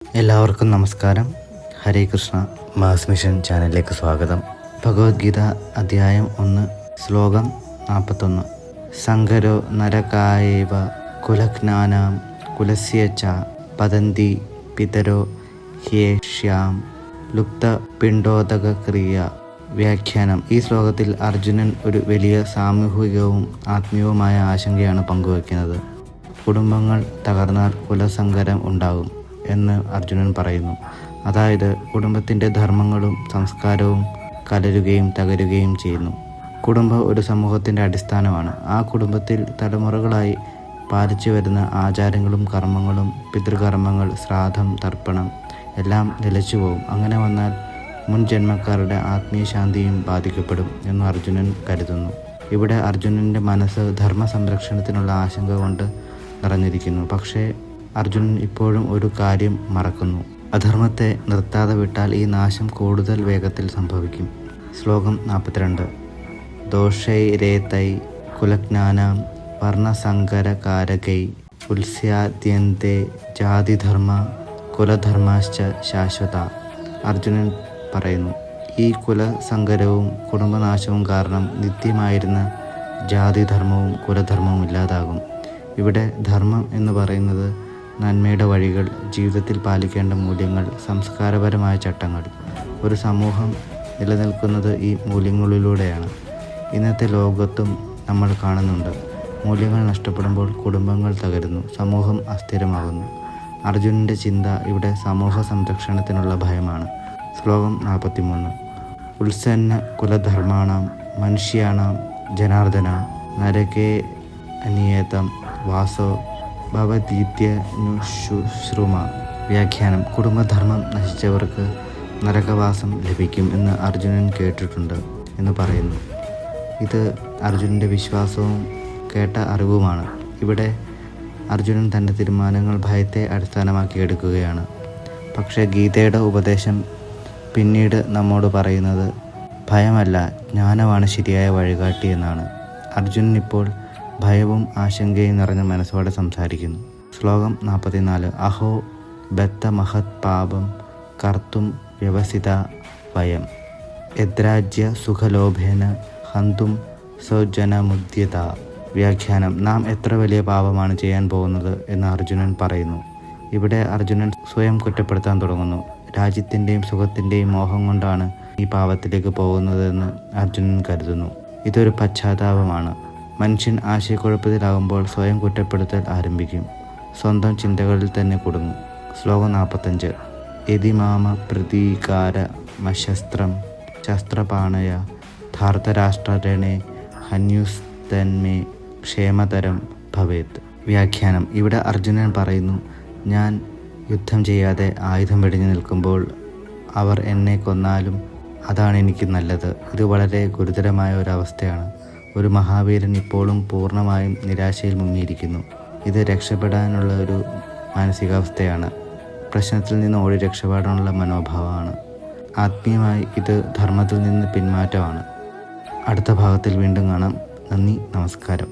എല്ലാവർക്കും നമസ്കാരം. ഹരേ Krishna mass mission ചാനലിലേക്ക് സ്വാഗതം. ഭഗവത്ഗീത അധ്യായം 1 ശ്ലോകം 41. സങ്കരോ നരകായേവ കുലജ്ഞാനാം കുലസ്യ ച പതന്തി പിതരോ ഹ്യേഷ്യാം ലുപ്ത പിണ്ഡോദകക്രിയ. വ്യാഖ്യാനം. ഈ ശ്ലോകത്തിൽ അർജുനൻ ഒരു വലിയ സാമൂഹികവും ആത്മീയവുമായ ആശങ്കയാണ് പങ്കുവയ്ക്കുന്നത്. കുടുംബങ്ങൾ തകർന്നാൽ കുലസങ്കരം ഉണ്ടാകും എന്ന് അർജുനൻ പറയുന്നു. അതായത് കുടുംബത്തിൻ്റെ ധർമ്മങ്ങളും സംസ്കാരവും കലരുകയും തകരുകയും ചെയ്യുന്നു. കുടുംബം ഒരു സമൂഹത്തിൻ്റെ അടിസ്ഥാനമാണ്. ആ കുടുംബത്തിൽ തലമുറകളായി പാലിച്ചു വരുന്ന ആചാരങ്ങളും കർമ്മങ്ങളും, പിതൃകർമ്മങ്ങൾ, ശ്രാദ്ധം, തർപ്പണം എല്ലാം നിലച്ചു പോകും. അങ്ങനെ വന്നാൽ മുൻ ജന്മക്കാരുടെ ആത്മീയ ശാന്തിയും ബാധിക്കപ്പെടും എന്ന് അർജുനൻ കരുതുന്നു. ഇവിടെ അർജുനൻ്റെ മനസ്സ് ധർമ്മ സംരക്ഷണത്തിനുള്ള ആശങ്ക കൊണ്ട് നിറഞ്ഞിരിക്കുന്നു. പക്ഷേ അർജുനൻ ഇപ്പോഴും ഒരു കാര്യം മറക്കുന്നു. അധർമ്മത്തെ നിർത്താതെ വിട്ടാൽ ഈ നാശം കൂടുതൽ വേഗത്തിൽ സംഭവിക്കും. ശ്ലോകം 42. ദോഷൈരേതൈ കുലജ്ഞാനാം വർണ്ണസങ്കരകാരകൈ ഉത്സ്യാദ്യന്തേ ജാതിധർമ്മ കുലധർമാശ്ച ശാശ്വത. അർജുനൻ പറയുന്നു, ഈ കുലസങ്കരവും കുടുംബനാശവും കാരണം നിത്യമായിരുന്ന ജാതിധർമ്മവും കുലധർമ്മവും ഇല്ലാതാകും. ഇവിടെ ധർമ്മം എന്ന് പറയുന്നത് നന്മയുടെ വഴികൾ, ജീവിതത്തിൽ പാലിക്കേണ്ട മൂല്യങ്ങൾ, സംസ്കാരപരമായ ചട്ടങ്ങൾ. ഒരു സമൂഹം നിലനിൽക്കുന്നത് ഈ മൂല്യങ്ങളിലൂടെയാണ്. ഇന്നത്തെ ലോകത്തും നമ്മൾ കാണുന്നുണ്ട്. മൂല്യങ്ങൾ നഷ്ടപ്പെടുമ്പോൾ കുടുംബങ്ങൾ തകരുന്നു, സമൂഹം അസ്ഥിരമാകുന്നു. അർജുനൻ്റെ ചിന്ത ഇവിടെ സമൂഹ സംരക്ഷണത്തിനുള്ള ഭയമാണ്. ശ്ലോകം 43. ഉത്സന്ന കുലധർമാണാം മനുഷ്യാണാം ജനാർദ്ദന നരകേ അനിയതം വാസോ ഭവതീത്യനുശുശ്രുമ. വ്യാഖ്യാനം. കുടുംബധർമ്മം നശിച്ചവർക്ക് നരകവാസം ലഭിക്കും എന്ന് അർജുനൻ കേട്ടിട്ടുണ്ട് എന്ന് പറയുന്നു. ഇത് അർജുനൻ്റെ വിശ്വാസവും കേട്ട അറിവുമാണ്. ഇവിടെ അർജുനൻ തൻ്റെ തീരുമാനങ്ങൾ ഭയത്തെ അടിസ്ഥാനമാക്കി എടുക്കുകയാണ്. പക്ഷേ ഗീതയുടെ ഉപദേശം പിന്നീട് നമ്മോട് പറയുന്നത് ഭയമല്ല, ജ്ഞാനമാണ് ശരിയായ വഴികാട്ടി എന്നാണ്. അർജുനൻ ഇപ്പോൾ ഭയവും ആശങ്കയും നിറഞ്ഞ മനസ്സോടെ സംസാരിക്കുന്നു. ശ്ലോകം 44. അഹോ ബദ്ധ മഹത് പാപം കർത്തും വ്യവസിത വയം യദ്രാജ്യ സുഖലോഭേന ഹന്തും സ്വജനമുദ്യത. വ്യാഖ്യാനം. നാം എത്ര വലിയ പാപമാണ് ചെയ്യാൻ പോകുന്നത് എന്ന് അർജുനൻ പറയുന്നു. ഇവിടെ അർജുനൻ സ്വയം കുറ്റപ്പെടുത്താൻ തുടങ്ങുന്നു. രാജ്യത്തിൻ്റെയും സുഖത്തിൻ്റെയും മോഹം കൊണ്ടാണ് ഈ പാപത്തിലേക്ക് പോകുന്നതെന്ന് അർജുനൻ കരുതുന്നു. ഇതൊരു പശ്ചാത്താപമാണ്. മനുഷ്യൻ ആശയക്കുഴപ്പത്തിലാകുമ്പോൾ സ്വയം കുറ്റപ്പെടുത്തൽ ആരംഭിക്കും. സ്വന്തം ചിന്തകളിൽ തന്നെ കുടുങ്ങും. ശ്ലോകം 45. യതിമാമ പ്രതീകാരമശസ്ത്രം ശസ്ത്രപാണയ ധാർത്തരാഷ്ട്രരണേ ഹന്യുസ്തന്മേ ക്ഷേമതരം ഭവേത്. വ്യാഖ്യാനം. ഇവിടെ അർജുനൻ പറയുന്നു, ഞാൻ യുദ്ധം ചെയ്യാതെ ആയുധം വെടിഞ്ഞു നിൽക്കുമ്പോൾ അവർ എന്നെ കൊന്നാലും അതാണ് എനിക്ക് നല്ലത്. ഇത് വളരെ ഗുരുതരമായ ഒരവസ്ഥയാണ്. ഒരു മഹാവീരൻ ഇപ്പോഴും പൂർണ്ണമായും നിരാശയിൽ മുങ്ങിയിരിക്കുന്നു. ഇത് രക്ഷപ്പെടാനുള്ള ഒരു മാനസികാവസ്ഥയാണ്. പ്രശ്നത്തിൽ നിന്ന് ഓടി രക്ഷപ്പെടാനുള്ള മനോഭാവമാണ്. ആത്മീയമായി ഇത് ധർമ്മത്തിൽ നിന്ന് പിന്മാറ്റമാണ്. അടുത്ത ഭാഗത്തിൽ വീണ്ടും കാണാം. നന്ദി, നമസ്കാരം.